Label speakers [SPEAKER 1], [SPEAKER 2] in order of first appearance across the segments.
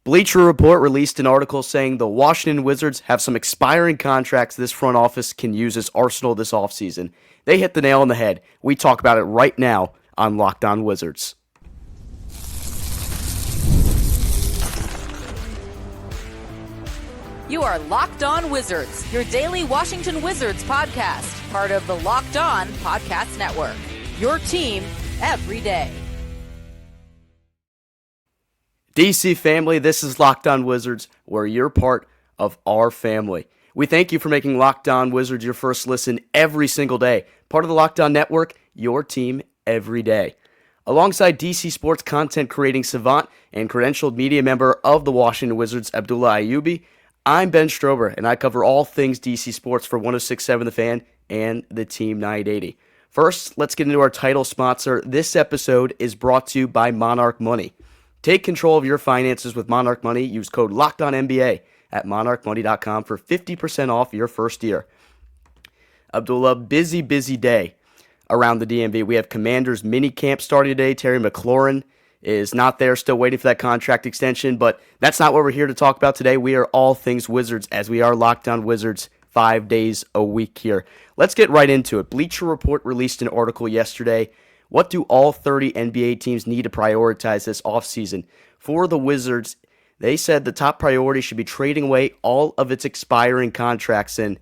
[SPEAKER 1] Bleacher Report released an article saying the Washington Wizards have some expiring contracts this front office can use as arsenal this offseason. They hit the nail on the head. We talk about it right now on Locked On Wizards.
[SPEAKER 2] You are Locked On Wizards, your daily Washington Wizards podcast, part of the Locked On Podcast Network. Your team every day.
[SPEAKER 1] DC family, this is Locked On Wizards, where you're part of our family. We thank you for making Locked On Wizards your first listen every single day. Part of the Locked On Network, your team every day. Alongside DC sports content creating savant and credentialed media member of the Washington Wizards, Abdullah Ayubi, I'm Ben Strober, and I cover all things DC sports for 106.7 The Fan and the Team 980. First, let's get into our title sponsor. This episode is brought to you by Monarch Money. Take control of your finances with Monarch Money. Use code LOCKEDONNBA at monarchmoney.com for 50% off your first year. Abdullah, busy day around the DMV. We have Commanders mini camp starting today. Terry McLaurin is not there, still waiting for that contract extension, but that's not what we're here to talk about today. We are all things Wizards, as we are Locked On Wizards 5 days a week here. Let's get right into it. Bleacher Report released an article yesterday. What do all 30 NBA teams need to prioritize this offseason? For the Wizards, they said the top priority should be trading away all of its expiring contracts, and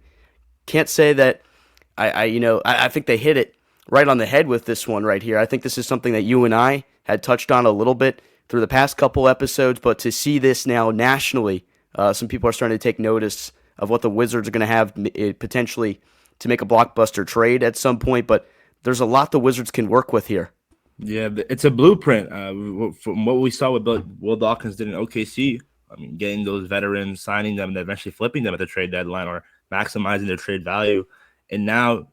[SPEAKER 1] can't say that I think they hit it right on the head with this one right here. I think this is something that you and I had touched on a little bit through the past couple episodes, but to see this now nationally, some people are starting to take notice of what the Wizards are going to have potentially to make a blockbuster trade at some point, but there's a lot the Wizards can work with here.
[SPEAKER 3] Yeah, it's a blueprint. From what we saw with Will Dawkins did in OKC, I mean, getting those veterans, signing them, and eventually flipping them at the trade deadline or maximizing their trade value, and now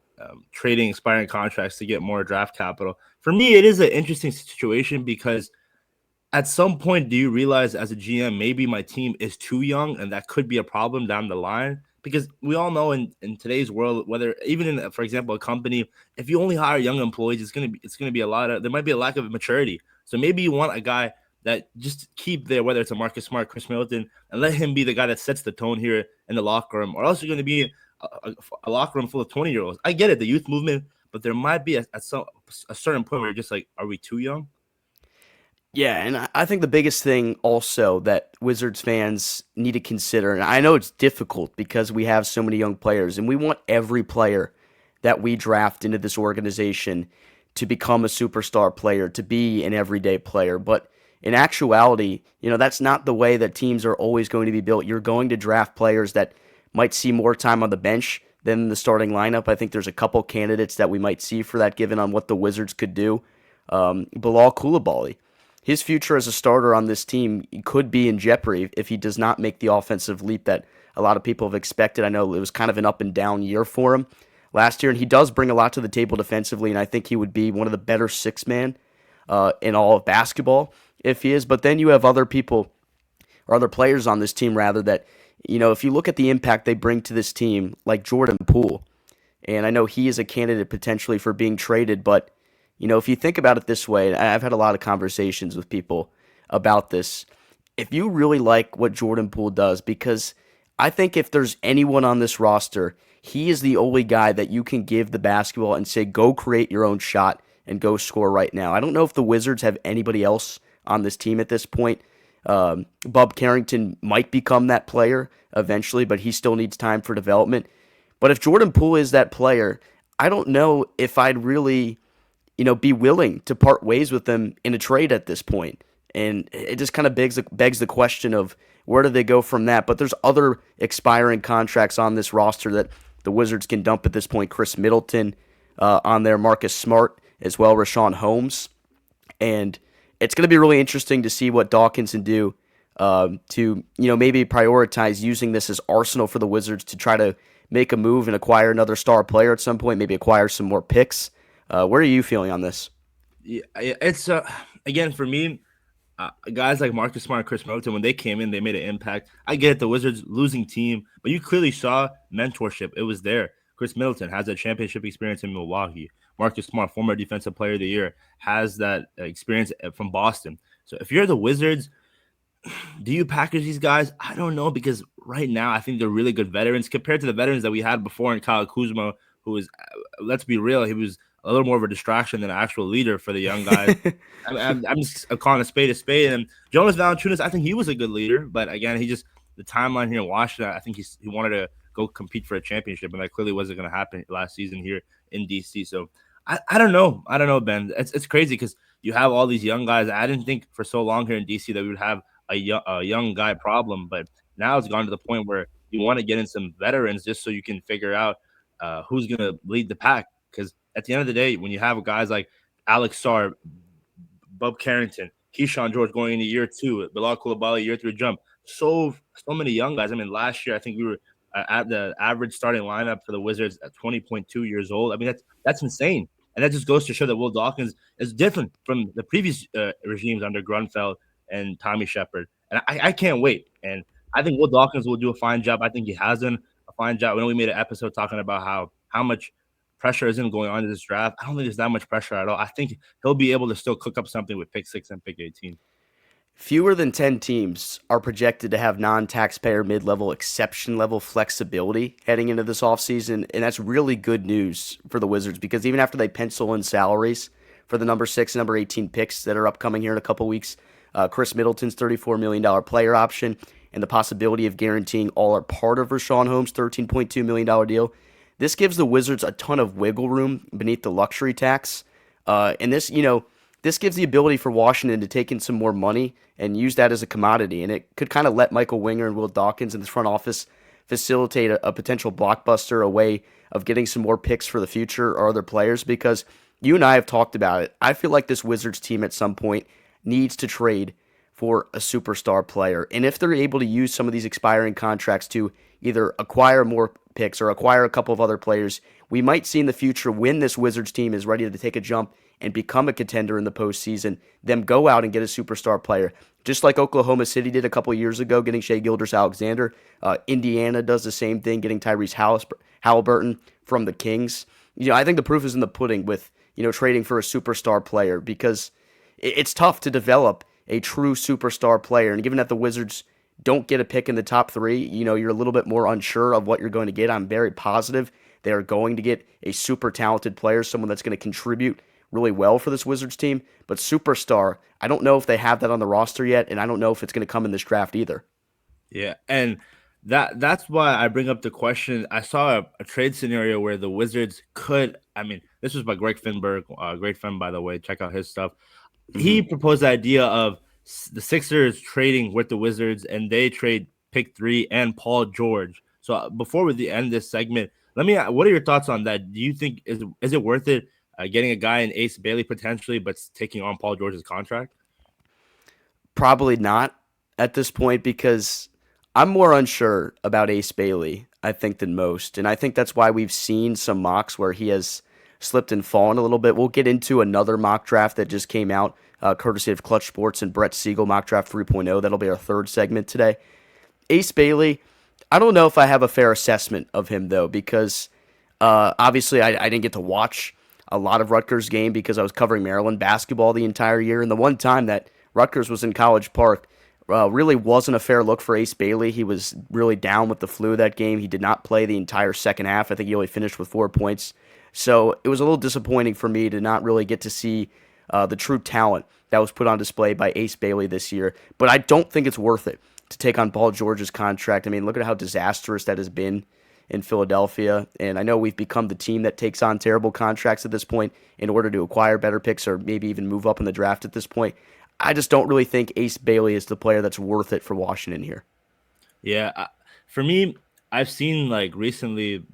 [SPEAKER 3] trading expiring contracts to get more draft capital. For me, it is an interesting situation because at some point, do you realize as a GM, maybe my team is too young and that could be a problem down the line? Because we all know in today's world, whether even in, for example, a company, if you only hire young employees, it's gonna be there might be a lack of maturity. So maybe you want a guy that just keep there, whether it's a Marcus Smart, Khris Middleton, and let him be the guy that sets the tone here in the locker room, or else you're going to be a locker room full of 20-year-olds. I get it, the youth movement, but there might be a certain point where you're just like, are we too young?
[SPEAKER 1] Yeah, and I think the biggest thing also that Wizards fans need to consider, and I know it's difficult because we have so many young players, and we want every player that we draft into this organization to become a superstar player, to be an everyday player. But in actuality, that's not the way that teams are always going to be built. You're going to draft players that might see more time on the bench than the starting lineup. I think there's a couple candidates that we might see for that given on what the Wizards could do. Bilal Coulibaly. His future as a starter on this team could be in jeopardy if he does not make the offensive leap that a lot of people have expected. I know it was kind of an up and down year for him last year, and he does bring a lot to the table defensively, and I think he would be one of the better six-man in all of basketball if he is. But then you have other people, or other players on this team rather, that, if you look at the impact they bring to this team, like Jordan Poole, and I know he is a candidate potentially for being traded, but if you think about it this way, I've had a lot of conversations with people about this. If you really like what Jordan Poole does, because I think if there's anyone on this roster, he is the only guy that you can give the basketball and say, go create your own shot and go score right now. I don't know if the Wizards have anybody else on this team at this point. Bob Carrington might become that player eventually, but he still needs time for development. But if Jordan Poole is that player, I don't know if I'd really be willing to part ways with them in a trade at this point. And it just kind of begs the question of where do they go from that? But there's other expiring contracts on this roster that the Wizards can dump at this point. Khris Middleton on there, Marcus Smart as well, Rashawn Holmes. And it's going to be really interesting to see what Dawkins can do to maybe prioritize using this as arsenal for the Wizards to try to make a move and acquire another star player at some point, maybe acquire some more picks. Where are you feeling on this?
[SPEAKER 3] Yeah, it's again for me, guys like Marcus Smart and Khris Middleton, when they came in, they made an impact. I get it, the Wizards losing team, but you clearly saw mentorship. It was there. Khris Middleton has that championship experience in Milwaukee. Marcus Smart, former Defensive Player of the Year, has that experience from Boston. So if you're the Wizards, Do you package these guys? I don't know, because right now I think they're really good veterans compared to the veterans that we had before in Kyle Kuzma, who was, let's be real, he was a little more of a distraction than an actual leader for the young guys. I'm just calling a spade. And Jonas Valanciunas, I think he was a good leader, but again, the timeline here in Washington, I think he wanted to go compete for a championship, and that clearly wasn't going to happen last season here in DC. So I don't know. I don't know, Ben. It's crazy because you have all these young guys. I didn't think for so long here in DC that we would have a young guy problem, but now it's gone to the point where you want to get in some veterans just so you can figure out who's going to lead the pack. Because at the end of the day, when you have guys like Alex Sarr, Bob Carrington, Keyshawn George going into year 2, Bilal Coulibaly year 3 jump, so many young guys. I mean, last year I think we were at the average starting lineup for the Wizards at 20.2 years old. I mean, that's insane. And that just goes to show that Will Dawkins is different from the previous regimes under Grunfeld and Tommy Shepard. And I can't wait. And I think Will Dawkins will do a fine job. I think he has done a fine job. I know we made an episode talking about how much pressure isn't going on in this draft. I don't think there's that much pressure at all. I think he'll be able to still cook up something with pick 6 and pick 18.
[SPEAKER 1] Fewer than 10 teams are projected to have non-taxpayer mid-level exception level flexibility heading into this offseason, and that's really good news for the Wizards because even after they pencil in salaries for the number 6 and number 18 picks that are upcoming here in a couple weeks, Khris Middleton's $34 million player option and the possibility of guaranteeing all or part of Rashawn Holmes' $13.2 million deal, this gives the Wizards a ton of wiggle room beneath the luxury tax. And this gives the ability for Washington to take in some more money and use that as a commodity. And it could kind of let Michael Winger and Will Dawkins in the front office facilitate a potential blockbuster, a way of getting some more picks for the future or other players, because you and I have talked about it. I feel like this Wizards team at some point needs to trade for a superstar player. And if they're able to use some of these expiring contracts to either acquire more picks or acquire a couple of other players, we might see in the future, when this Wizards team is ready to take a jump and become a contender in the postseason, them go out and get a superstar player. Just like Oklahoma City did a couple of years ago, getting Shai Gilgeous-Alexander. Indiana does the same thing, getting Tyrese Halliburton from the Kings. I think the proof is in the pudding with, trading for a superstar player, because it's tough to develop a true superstar player. And given that the Wizards don't get a pick in the top 3, you're a little bit more unsure of what you're going to get. I'm very positive they are going to get a super talented player, someone that's going to contribute really well for this Wizards team. But superstar, I don't know if they have that on the roster yet, and I don't know if it's going to come in this draft either.
[SPEAKER 3] Yeah, and that's why I bring up the question. I saw a trade scenario where the Wizards could, this was by Greg Finberg, great friend, by the way, check out his stuff. He proposed the idea of the Sixers trading with the Wizards, and they trade pick 3 and Paul George. So before we end this segment, what are your thoughts on that? Do you think, is it worth it getting a guy in Ace Bailey potentially, but taking on Paul George's contract?
[SPEAKER 1] Probably not at this point, because I'm more unsure about Ace Bailey, I think, than most. And I think that's why we've seen some mocks where he has slipped and fallen a little bit. We'll get into another mock draft that just came out, courtesy of Clutch Sports and Brett Siegel, Mock Draft 3.0. That'll be our third segment today. Ace Bailey, I don't know if I have a fair assessment of him, though, because obviously I didn't get to watch a lot of Rutgers game because I was covering Maryland basketball the entire year. And the one time that Rutgers was in College Park really wasn't a fair look for Ace Bailey. He was really down with the flu that game. He did not play the entire second half. I think he only finished with 4 points. So it was a little disappointing for me to not really get to see the true talent that was put on display by Ace Bailey this year. But I don't think it's worth it to take on Paul George's contract. Look at how disastrous that has been in Philadelphia. And I know we've become the team that takes on terrible contracts at this point in order to acquire better picks or maybe even move up in the draft at this point. I just don't really think Ace Bailey is the player that's worth it for Washington here.
[SPEAKER 3] Yeah, for me, I've seen recently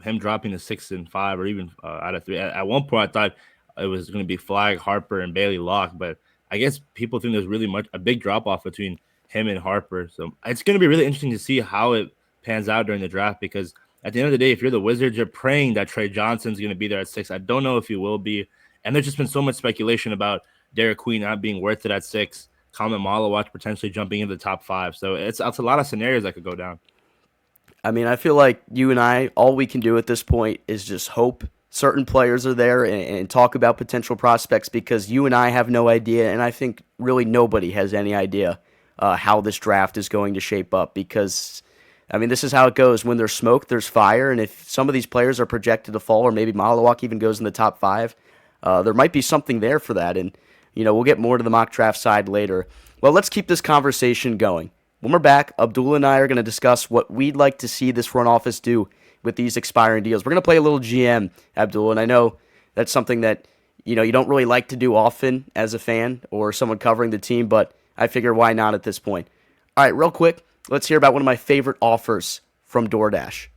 [SPEAKER 3] him dropping to 6 and 5 or even out of 3. At one point, I thought it was going to be Flag, Harper, and Bailey Locke, but I guess people think there's really a big drop off between him and Harper. So it's going to be really interesting to see how it pans out during the draft, because at the end of the day, if you're the Wizards, you're praying that Trey Johnson's going to be there at 6. I don't know if he will be, and there's just been so much speculation about Derek Queen not being worth it at 6, Coleman Malawach potentially jumping into the top 5. So it's a lot of scenarios that could go down.
[SPEAKER 1] I feel like you and I, all we can do at this point is just hope certain players are there and talk about potential prospects, because you and I have no idea, and I think really nobody has any idea how this draft is going to shape up, because I mean, this is how it goes. When there's smoke, there's fire, and if some of these players are projected to fall, or maybe Malawak even goes in the top 5, there might be something there for that, and we'll get more to the mock draft side later. Well, let's keep this conversation going. When we're back, Abdullah and I are going to discuss what we'd like to see this front office do with these expiring deals. We're going to play a little GM, Abdullah, and I know that's something that you don't really like to do often as a fan or someone covering the team, but I figure why not at this point. All right, real quick, let's hear about one of my favorite offers from DoorDash.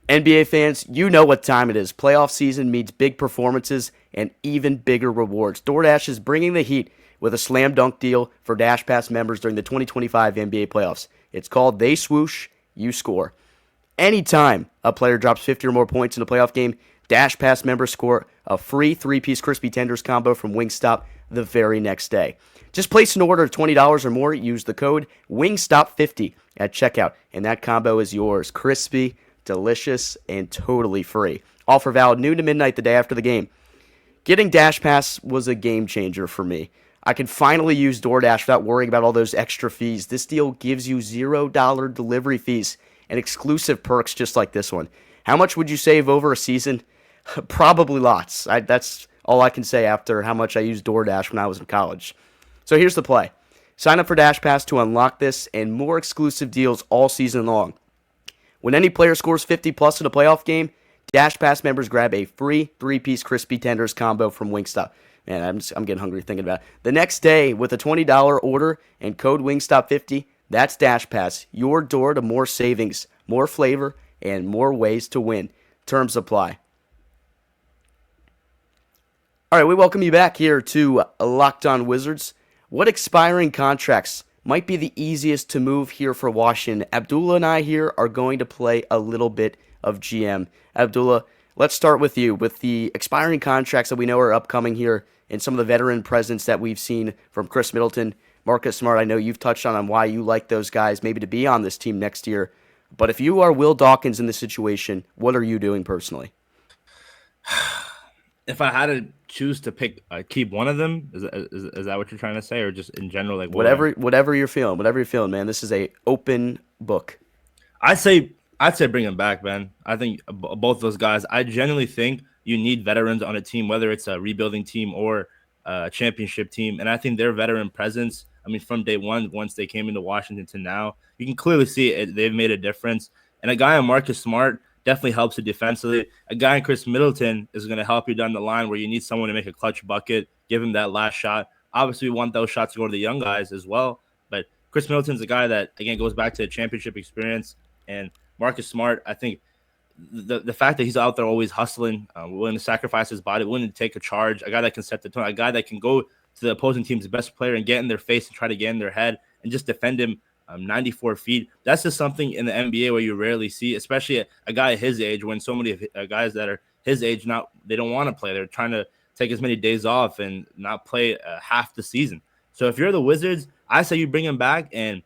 [SPEAKER 1] NBA fans, you know what time it is. Playoff season means big performances and even bigger rewards. DoorDash is bringing the heat with a slam dunk deal for Dash Pass members during the 2025 NBA playoffs. It's called They Swoosh, You Score. Anytime a player drops 50 or more points in a playoff game, Dash Pass members score a free 3-piece crispy tenders combo from Wingstop the very next day. Just place an order of $20 or more, use the code WINGSTOP50 at checkout, and that combo is yours. Crispy, delicious, and totally free. Offer valid noon to midnight the day after the game. Getting Dash Pass was a game changer for me. I can finally use DoorDash without worrying about all those extra fees. This deal gives you $0 delivery fees and exclusive perks just like this one. How much would you save over a season? Probably lots. That's all I can say after how much I used DoorDash when I was in college. So here's the play. Sign up for Dash Pass to unlock this and more exclusive deals all season long. When any player scores 50 plus in a playoff game, Dash Pass members grab a free 3-piece crispy tenders combo from Wingstop. Man, I'm getting hungry thinking about it. The next day, with a $20 order and code WINGSTOP50, that's Dash Pass, your door to more savings, more flavor, and more ways to win. Terms apply. All right, we welcome you back here to Locked On Wizards. What expiring contracts might be the easiest to move here for Washington? Abdullah and I here are going to play a little bit of GM. Abdullah, let's start with you. With the expiring contracts that we know are upcoming here and some of the veteran presence that we've seen from Khris Middleton, Marcus Smart, I know you've touched on why you like those guys maybe to be on this team next year. But if you are Will Dawkins in this situation, what are you doing personally?
[SPEAKER 3] If I had to choose to keep one of them, is that what you're trying to say, or just in general, like
[SPEAKER 1] whatever you're feeling, man. This is a open book.
[SPEAKER 3] I'd say bring him back, man. I think both those guys. I genuinely think you need veterans on a team, whether it's a rebuilding team or a championship team, and I think their veteran presence. I mean, from day one, once they came into Washington to now, you can clearly see it. They've made a difference. And a guy on Marcus Smart definitely helps you defensively. A guy in Khris Middleton is going to help you down the line where you need someone to make a clutch bucket, give him that last shot. Obviously, we want those shots to go to the young guys as well. But Khris Middleton's a guy that, again, goes back to the championship experience. And Marcus Smart, I think the fact that he's out there always hustling, willing to sacrifice his body, willing to take a charge, a guy that can set the tone, a guy that can go to the opposing team's best player and get in their face and try to get in their head and just defend him 94 feet. That's just something in the NBA where you rarely see, especially a guy his age, when so many guys that are his age, they don't want to play. They're trying to take as many days off and not play half the season. So if you're the Wizards, I say you bring him back, and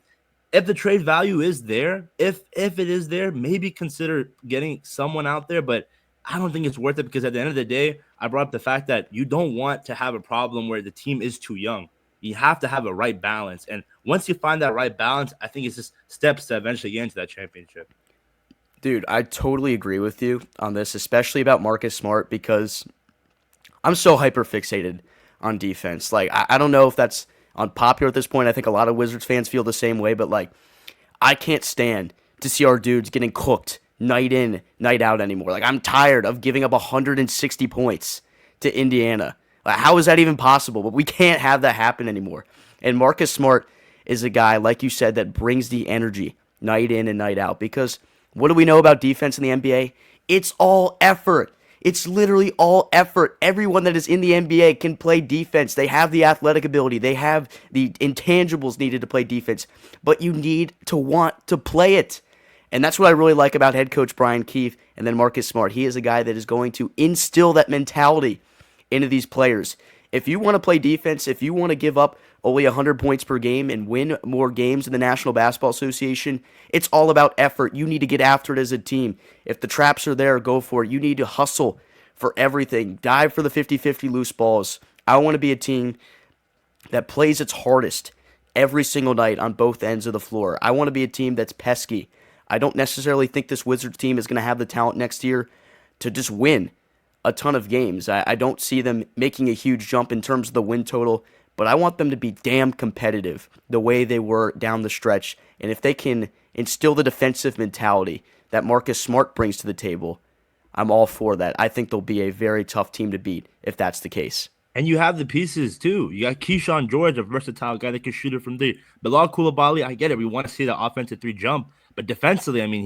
[SPEAKER 3] if the trade value is there, if it is there, maybe consider getting someone out there, but I don't think it's worth it because at the end of the day, I brought up the fact that you don't want to have a problem where the team is too young. You have to have a right balance. And once you find that right balance, I think it's just steps to eventually get into that championship.
[SPEAKER 1] Dude, I totally agree with you on this, especially about Marcus Smart, because I'm so hyper fixated on defense. Like, I don't know if that's unpopular at this point. I think a lot of Wizards fans feel the same way, but like, I can't stand to see our dudes getting cooked night in, night out anymore. Like, I'm tired of giving up 160 points to Indiana. How is that even possible? But we can't have that happen anymore. And Marcus Smart is a guy, like you said, that brings the energy night in and night out. Because what do we know about defense in the NBA? It's all effort. It's literally all effort. Everyone that is in the NBA can play defense. They have the athletic ability. They have the intangibles needed to play defense. But you need to want to play it. And that's what I really like about head coach Brian Keefe and then Marcus Smart. He is a guy that is going to instill that mentality into these players. If you want to play defense, if you want to give up only 100 points per game and win more games in the National Basketball Association, it's all about effort. You need to get after it as a team. If the traps are there, go for it. You need to hustle for everything. Dive for the 50-50 loose balls. I want to be a team that plays its hardest every single night on both ends of the floor. I want to be a team that's pesky. I don't necessarily think this Wizards team is going to have the talent next year to just win a ton of games. I don't see them making a huge jump in terms of the win total, but I want them to be damn competitive the way they were down the stretch. And if they can instill the defensive mentality that Marcus Smart brings to the table, I'm all for that. I think they'll be a very tough team to beat if that's the case.
[SPEAKER 3] And you have the pieces too. You got Keyshawn George, a versatile guy that can shoot it from three. Bilal Coulibaly, I get it. We want to see the offensive three jump, but defensively, I mean,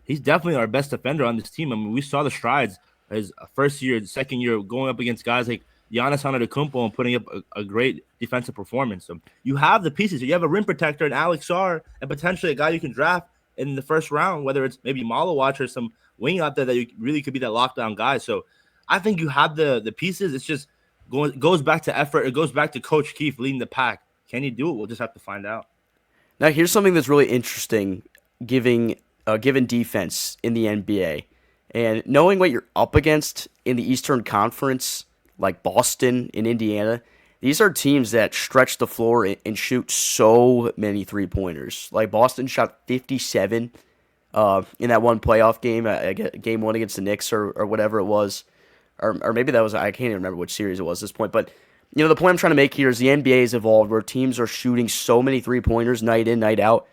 [SPEAKER 3] he's definitely our best defender on this team. I mean, we saw the strides his first year, second year, going up against guys like Giannis Antetokounmpo and putting up a great defensive performance. So you have the pieces. You have a rim protector and Alex Sarr and potentially a guy you can draft in the first round, whether it's maybe Malawatch or some wing out there that you really could be that lockdown guy. So I think you have the pieces. It's just goes back to effort. It goes back to Coach Keefe leading the pack. Can he do it? We'll just have to find out.
[SPEAKER 1] Now, here's something that's really interesting, given defense in the NBA. And knowing what you're up against in the Eastern Conference, like Boston and Indiana, these are teams that stretch the floor and shoot so many three-pointers. Like Boston shot 57 in that one playoff game, game one against the Knicks or whatever it was. Or maybe that was, I can't even remember which series it was at this point. But, the point I'm trying to make here is the NBA has evolved where teams are shooting so many three-pointers night in, night out.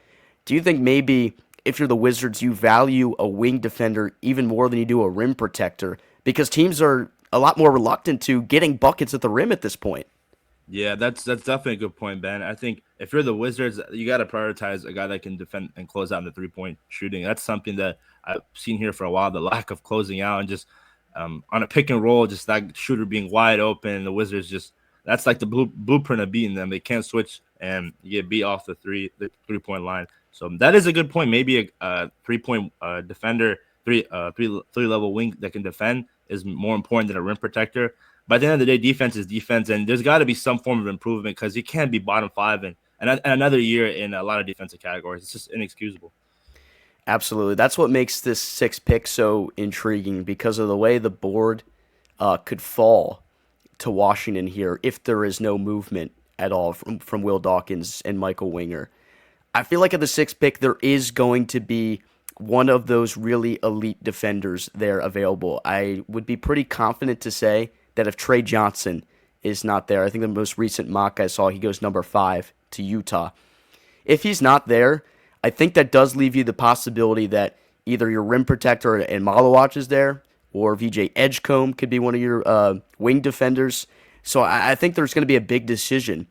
[SPEAKER 1] Do you think maybe if you're the Wizards, you value a wing defender even more than you do a rim protector? Because teams are a lot more reluctant to getting buckets at the rim at this point.
[SPEAKER 3] Yeah, that's definitely a good point, Ben. I think if you're the Wizards, you got to prioritize a guy that can defend and close out in the three-point shooting. That's something that I've seen here for a while, the lack of closing out and just on a pick and roll, just that shooter being wide open. The Wizards that's like the blueprint of beating them. They can't switch and you get beat off the three-point line. So that is a good point. Maybe a three-point defender, three-level wing that can defend is more important than a rim protector. By the end of the day, defense is defense, and there's got to be some form of improvement because you can't be bottom five and another year in a lot of defensive categories. It's just inexcusable.
[SPEAKER 1] Absolutely. That's what makes this sixth pick so intriguing because of the way the board could fall to Washington here if there is no movement at all from Will Dawkins and Michael Winger. I feel like at the sixth pick, there is going to be one of those really elite defenders there available. I would be pretty confident to say that if Trey Johnson is not there, I think the most recent mock I saw, he goes number 5 to Utah. If he's not there, I think that does leave you the possibility that either your rim protector and Malawatch is there, or VJ Edgecombe could be one of your wing defenders. So I think there's going to be a big decision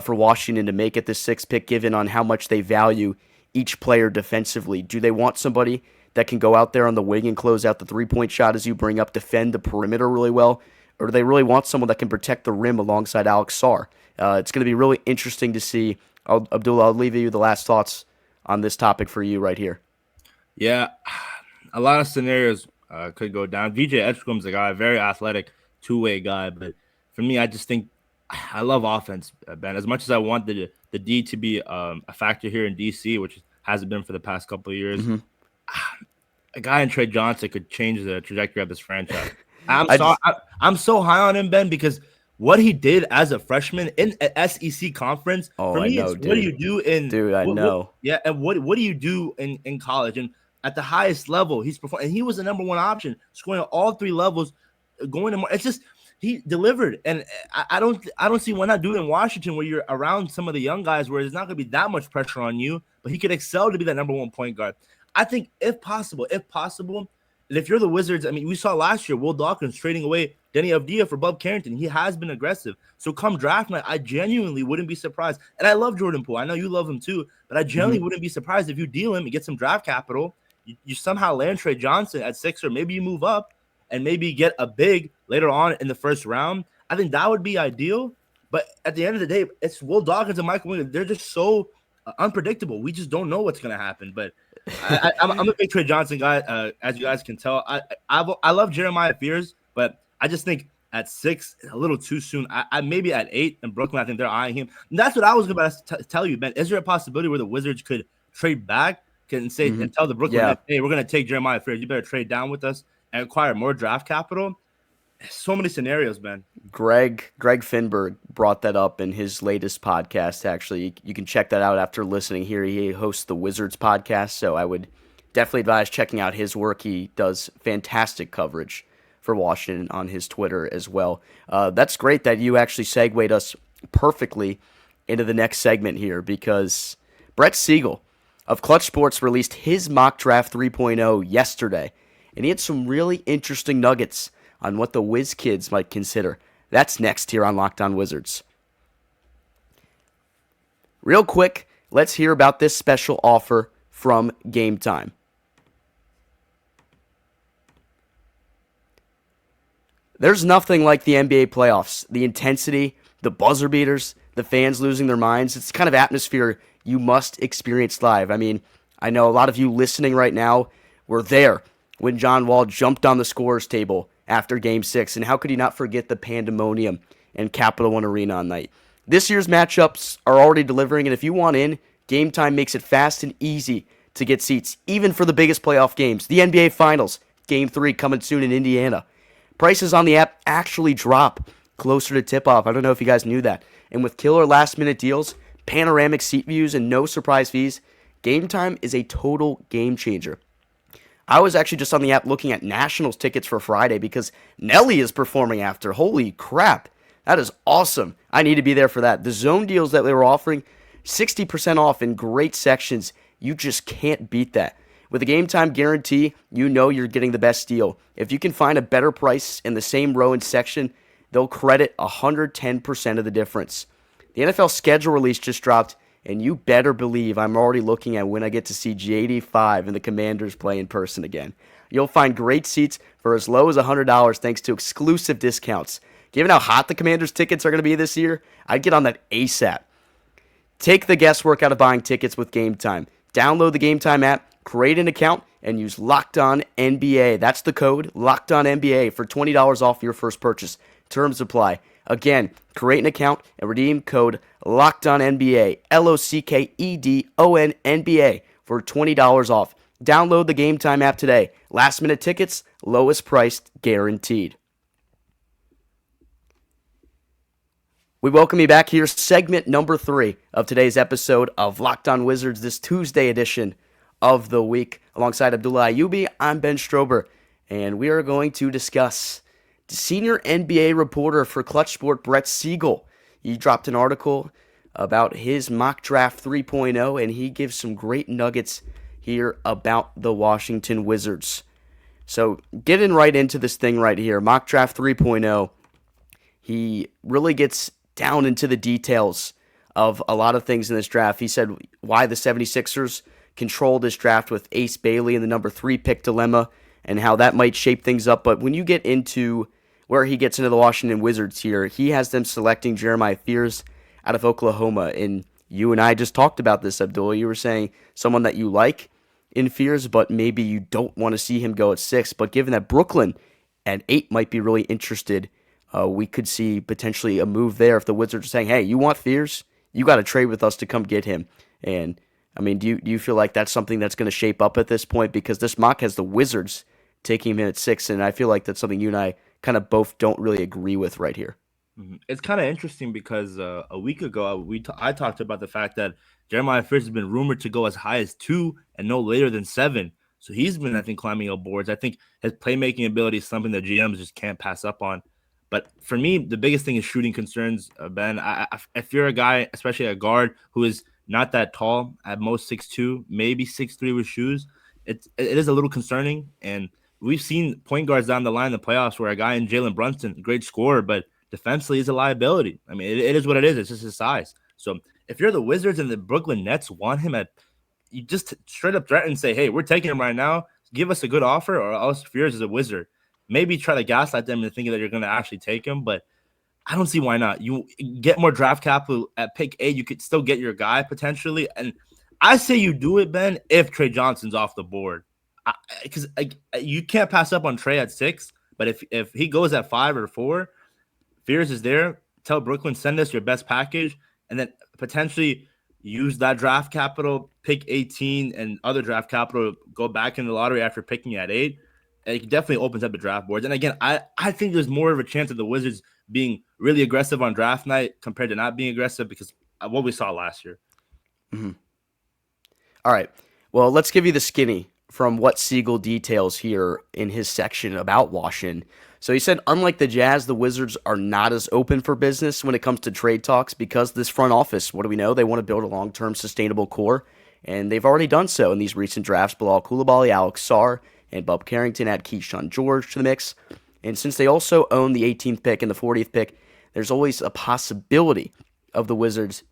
[SPEAKER 1] for Washington to make at the sixth pick, given on how much they value each player defensively. Do they want somebody that can go out there on the wing and close out the three-point shot as you bring up, defend the perimeter really well? Or do they really want someone that can protect the rim alongside Alex Sarr? It's going to be really interesting to see. Abdullah, I'll leave you the last thoughts on this topic for you right here.
[SPEAKER 3] Yeah, a lot of scenarios could go down. VJ Edgecombe's a guy, a very athletic, two-way guy. But for me, I just think I love offense, Ben. As much as I want the D to be a factor here in DC, which hasn't been for the past couple of years, a guy in Trey Johnson could change the trajectory of this franchise. I'm so high on him, Ben, because what he did as a freshman in an SEC conference, for me, what do you do in what do you do in college? And at the highest level, he's performing, and he was the number one option, scoring at all three levels, going to it's just he delivered. And I don't see why not do it in Washington, where you're around some of the young guys where there's not going to be that much pressure on you, but he could excel to be that number one point guard. I think if possible, and if you're the Wizards, I mean, we saw last year Will Dawkins trading away Denny Avdia for Bub Carrington. He has been aggressive. So come draft night, I genuinely wouldn't be surprised. And I love Jordan Poole. I know you love him too, but I genuinely wouldn't be surprised if you deal him and get some draft capital. You somehow land Trey Johnson at 6, or maybe you move up and maybe get a big later on in the first round. I think that would be ideal. But at the end of the day, it's Will Dawkins and Michael Winger. They're just so unpredictable. We just don't know what's going to happen. But I'm a big Trey Johnson guy, as you guys can tell. I love Jeremiah Fears, but I just think at 6, a little too soon. I maybe at 8 in Brooklyn, I think they're eyeing him. And that's what I was about to tell you, Ben. Is there a possibility where the Wizards could trade back and say and tell the Brooklyn, hey, we're going to take Jeremiah Fears. You better trade down with us and acquire more draft capital? So many scenarios, man.
[SPEAKER 1] Greg Finberg brought that up in his latest podcast. Actually, you can check that out after listening here. He hosts the Wizards podcast, so I would definitely advise checking out his work. He does fantastic coverage for Washington on his Twitter as well. That's great that you actually segued us perfectly into the next segment here, because Brett Siegel of Clutch Sports released his mock draft 3.0 yesterday, and he had some really interesting nuggets on what the Wiz kids might consider. That's next here on Locked On Wizards. Real quick, let's hear about this special offer from Game Time. There's nothing like the NBA playoffs. The intensity, the buzzer beaters, the fans losing their minds. It's the kind of atmosphere you must experience live. I mean, I know a lot of you listening right now were there when John Wall jumped on the scorer's table after Game 6, and how could you not forget the pandemonium in Capital One Arena on night? This year's matchups are already delivering, and if you want in, Game Time makes it fast and easy to get seats, even for the biggest playoff games. The NBA Finals, Game 3 coming soon in Indiana. Prices on the app actually drop closer to tip-off. I don't know if you guys knew that. And with killer last-minute deals, panoramic seat views, and no surprise fees, Game Time is a total game changer. I was actually just on the app looking at Nationals tickets for Friday because Nelly is performing after. Holy crap. That is awesome. I need to be there for that. The zone deals that they were offering, 60% off in great sections. You just can't beat that. With a Game Time guarantee, you know you're getting the best deal. If you can find a better price in the same row and section, they'll credit 110% of the difference. The NFL schedule release just dropped, and you better believe I'm already looking at when I get to see JD5 and the Commanders play in person again. You'll find great seats for as low as $100 thanks to exclusive discounts. Given how hot the Commanders tickets are going to be this year, I'd get on that ASAP. Take the guesswork out of buying tickets with Game Time. Download the Game Time app, create an account, and use Locked On NBA. That's the code, Locked On NBA, for $20 off your first purchase. Terms apply. Again, create an account and redeem code Locked On NBA, LOCKEDON NBA, for $20 off. Download the Game Time app today. Last minute tickets, lowest priced, guaranteed. We welcome you back here, segment number 3 of today's episode of Locked On Wizards, this Tuesday edition of the week. Alongside Abdullah Ayubi, I'm Ben Strober, and we are going to discuss senior NBA reporter for Clutch Sport, Brett Siegel. He dropped an article about his mock draft 3.0, and he gives some great nuggets here about the Washington Wizards. So getting right into this thing right here, mock draft 3.0, he really gets down into the details of a lot of things in this draft. He said why the 76ers controlled this draft with Ace Bailey in the number 3 pick dilemma and how that might shape things up. But when you get into where he gets into the Washington Wizards here, he has them selecting Jeremiah Fears out of Oklahoma. And you and I just talked about this, Abdullah. You were saying someone that you like in Fears, but maybe you don't want to see him go at 6. But given that Brooklyn at 8 might be really interested, we could see potentially a move there if the Wizards are saying, hey, you want Fears? You got to trade with us to come get him. And, I mean, do you feel like that's something that's going to shape up at this point? Because this mock has the Wizards taking him at 6, and I feel like that's something you and I kind of both don't really agree with right here.
[SPEAKER 3] It's kind of interesting because a week ago, I talked about the fact that Jeremiah Fears has been rumored to go as high as 2 and no later than 7. So he's been, I think, climbing up boards. I think his playmaking ability is something that GMs just can't pass up on. But for me, the biggest thing is shooting concerns, Ben. If you're a guy, especially a guard, who is not that tall, at most 6'2", maybe 6'3" with shoes, it is a little concerning. And we've seen point guards down the line in the playoffs where a guy in Jalen Brunson, great scorer, but defensively is a liability. I mean, it is what it is. It's just his size. So if you're the Wizards and the Brooklyn Nets want him you just straight up threaten and say, hey, we're taking him right now. Give us a good offer, or else Fears is a Wizard. Maybe try to gaslight them into thinking that you're going to actually take him, but I don't see why not. You get more draft capital at pick 8. You could still get your guy potentially. And I say you do it, Ben, if Trey Johnson's off the board. Because you can't pass up on Trey at 6, but if he goes at 5 or 4, Fears is there. Tell Brooklyn, send us your best package, and then potentially use that draft capital, pick 18, and other draft capital, go back in the lottery after picking at 8. it definitely opens up the draft boards. And again, I think there's more of a chance of the Wizards being really aggressive on draft night compared to not being aggressive because of what we saw last year.
[SPEAKER 1] Mm-hmm. All right. Well, let's give you the skinny from what Siegel details here in his section about Washington. So he said, unlike the Jazz, the Wizards are not as open for business when it comes to trade talks because this front office, what do we know? They want to build a long-term sustainable core, and they've already done so in these recent drafts. Bilal Coulibaly, Alex Sarr, and Bub Carrington add Keyshawn George to the mix. And since they also own the 18th pick and the 40th pick, there's always a possibility of the Wizards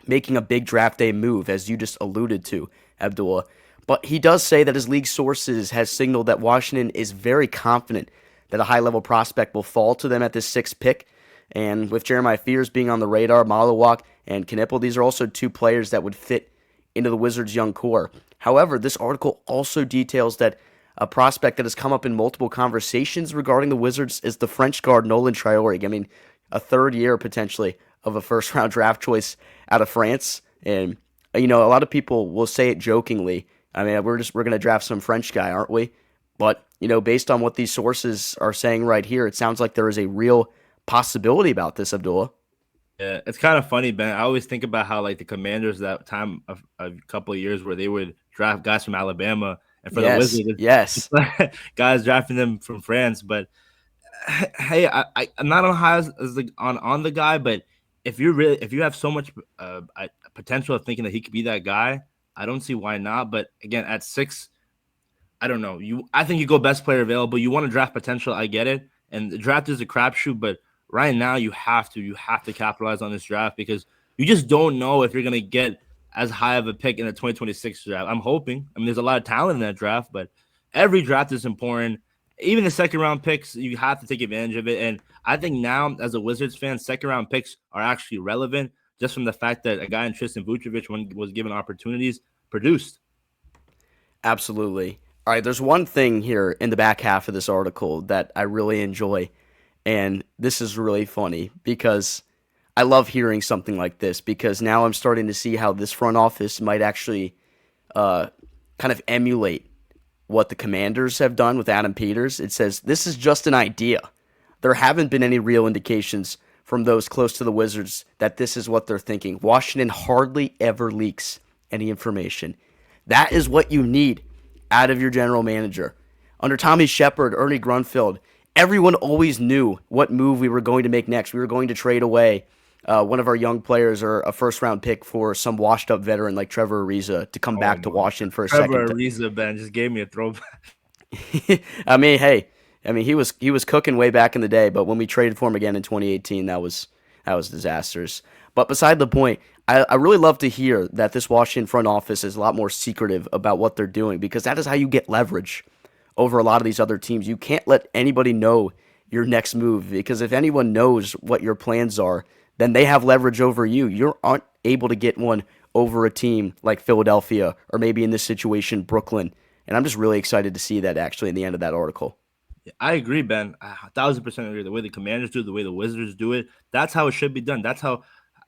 [SPEAKER 1] making a big draft day move, as you just alluded to, Abdullah. But he does say that his league sources has signaled that Washington is very confident that a high-level prospect will fall to them at this 6th pick. And with Jeremiah Fears being on the radar, Malawak and Knipple, these are also two players that would fit into the Wizards' young core. However, this article also details that a prospect that has come up in multiple conversations regarding the Wizards is the French guard Nolan Traore. I mean, a third year potentially of a first-round draft choice out of France. And, you know, a lot of people will say it jokingly. I mean, we're going to draft some French guy, aren't we? But, you know, based on what these sources are saying right here, it sounds like there is a real possibility about this, Abdullah.
[SPEAKER 3] Yeah, it's kind of funny, Ben. I always think about how, like, the Commanders that time of a couple of years where they would draft guys from Alabama, and for the Wizards, guys drafting them from France. But hey, I'm not on high as on the guy, but if you have so much potential of thinking that he could be that guy, I don't see why not. But again, at 6, I don't know. I think you go best player available. You want to draft potential. I get it, and the draft is a crapshoot, but right now you have to capitalize on this draft because you just don't know if you're gonna get as high of a pick in the 2026 draft. I'm hoping. I mean, there's a lot of talent in that draft, but every draft is important. Even the second round picks, you have to take advantage of it. And I think now, as a Wizards fan, second round picks are actually relevant just from the fact that a guy in Tristan Vucevic, when was given opportunities, produced.
[SPEAKER 1] Absolutely. All right, there's one thing here in the back half of this article that I really enjoy, and this is really funny because I love hearing something like this because now I'm starting to see how this front office might actually kind of emulate what the Commanders have done with Adam Peters. It says, this is just an idea. There haven't been any real indications from those close to the Wizards that this is what they're thinking. Washington hardly ever leaks any information. That is what you need out of your general manager. Under Tommy Shepard, Ernie Grunfeld, everyone always knew what move we were going to make next. We were going to trade away one of our young players or a first-round pick for some washed-up veteran like Trevor Ariza to come back to Washington for a second.
[SPEAKER 3] Trevor Ariza, Ben, just gave me a throwback.
[SPEAKER 1] I mean, he was cooking way back in the day, but when we traded for him again in 2018, that was disastrous. But beside the point, I really love to hear that this Washington front office is a lot more secretive about what they're doing because that is how you get leverage over a lot of these other teams. You can't let anybody know your next move because if anyone knows what your plans are, then they have leverage over you. You aren't able to get one over a team like Philadelphia or maybe in this situation, Brooklyn. And I'm just really excited to see that actually in the end of that article.
[SPEAKER 3] I agree, Ben. 1,000% agree. The way the Commanders do it, the way the Wizards do it, that's how it should be done. That's how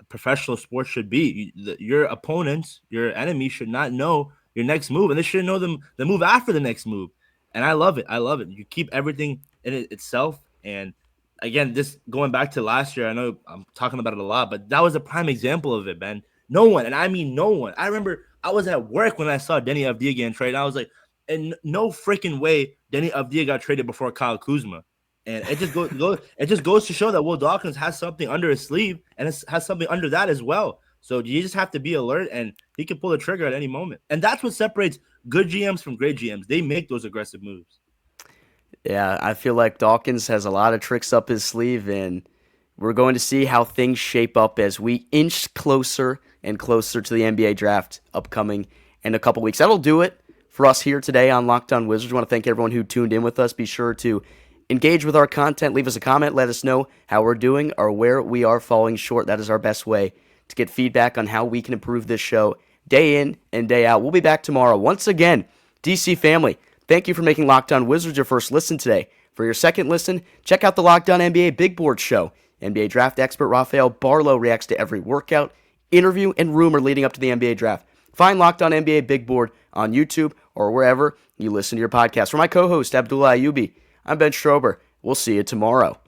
[SPEAKER 3] professional sports should be. Your opponents, your enemy should not know your next move, and they shouldn't know the move after the next move. And I love it. I love it. You keep everything in itself. And again, this going back to last year, I know I'm talking about it a lot, but that was a prime example of it, Ben. No one, and I mean no one. I remember I was at work when I saw Denny Avdija getting traded. I was like, in no freaking way Denny Avdija got traded before Kyle Kuzma. And it just goes to show that Will Dawkins has something under his sleeve and has something under that as well. So you just have to be alert, and he can pull the trigger at any moment. And that's what separates good GMs from great GMs. They make those aggressive moves.
[SPEAKER 1] Yeah, I feel like Dawkins has a lot of tricks up his sleeve, and we're going to see how things shape up as we inch closer and closer to the NBA draft upcoming in a couple weeks. That'll do it for us here today on Locked On Wizards. I want to thank everyone who tuned in with us. Be sure to engage with our content. Leave us a comment. Let us know how we're doing or where we are falling short. That is our best way to get feedback on how we can improve this show day in and day out. We'll be back tomorrow. Once again, DC family, thank you for making Locked On Wizards your first listen today. For your second listen, check out the Locked On NBA Big Board Show. NBA draft expert Rafael Barlow reacts to every workout, interview, and rumor leading up to the NBA draft. Find Locked On NBA Big Board on YouTube or wherever you listen to your podcast. For my co-host, Abdullah Ayubi, I'm Ben Strober. We'll see you tomorrow.